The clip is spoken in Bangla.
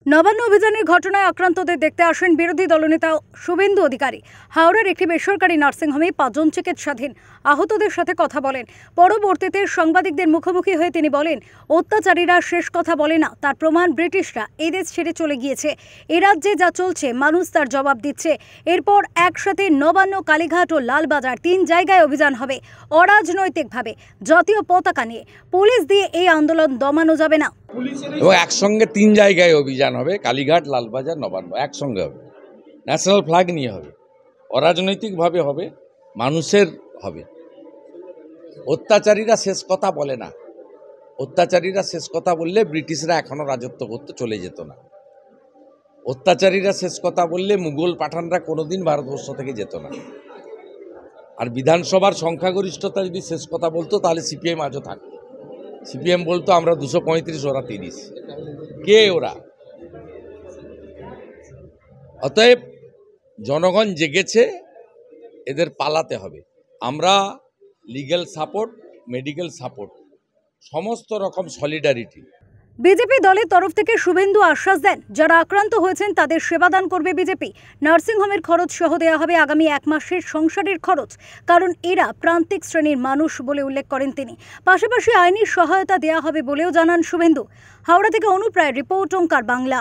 নবান্ন অভিযানের ঘটনায় আক্রান্তদের দেখতে আসেন বিরোধী দলনেতা শুভেন্দু অধিকারী। হাওড়ার একটি বেসরকারি নার্সিংহোমে 5 জন চিকিৎসাধীন আহতদের সাথে কথা বলেন। পরবর্তীতে সাংবাদিকদের মুখোমুখি হয়ে তিনি বলেন, অত্যাচারীরা শেষ কথা বলে না, তার প্রমাণ ব্রিটিশরা এই দেশ ছেড়ে চলে গিয়েছে। এ রাজ্যে যা চলছে মানুষ তার জবাব দিচ্ছে। এরপর একসাথে নবান্ন, কালীঘাট ও লালবাজার 3 জায়গায় অভিযান হবে অরাজনৈতিকভাবে, জাতীয় পতাকা নিয়ে। পুলিশ দিয়ে এই আন্দোলন দমানো যাবে না। এবং একসঙ্গে 3 জায়গায় অভিযান হবে, কালীঘাট, লালবাজার, নবান্ন একসঙ্গে হবে। ন্যাশনাল ফ্ল্যাগ নিয়ে হবে, অরাজনৈতিকভাবে হবে, মানুষের হবে। অত্যাচারীরা শেষ কথা বলে না। অত্যাচারীরা শেষ কথা বললে ব্রিটিশরা এখনো রাজত্ব করতে চলে যেত না। অত্যাচারীরা শেষ কথা বললে মুঘল পাঠানরা কোনোদিন ভারতবর্ষ থেকে যেত না। আর বিধানসভার সংখ্যাগরিষ্ঠতা যদি শেষ কথা বলতো তাহলে সিপিএম আজও থাকতো। সিপিএম বলতো আমরা 235, ওরা 30। কে ওরা? অতএব জনগণ জেগেছে, এদের পালাতে হবে। আমরা লিগ্যাল সাপোর্ট, মেডিকেল সাপোর্ট, সমস্ত রকম সলিডারিটি। বিজেপি দলের তরফ থেকে শুভেন্দু আশ্বাস দেন, যারা আক্রান্ত হয়েছেন তাদের সেবাদান করবে বিজেপি। নার্সিংহোমের খরচ সহ দেওয়া হবে আগামী 1 মাসের সংসারের খরচ, কারণ এরা প্রান্তিক শ্রেণীর মানুষ বলে উল্লেখ করেন তিনি। পাশাপাশি আইনি সহায়তা দেওয়া হবে বলেও জানান শুভেন্দু। হাওড়া থেকে অনুপ রায়ের রিপোর্ট, ওঙ্কার বাংলা।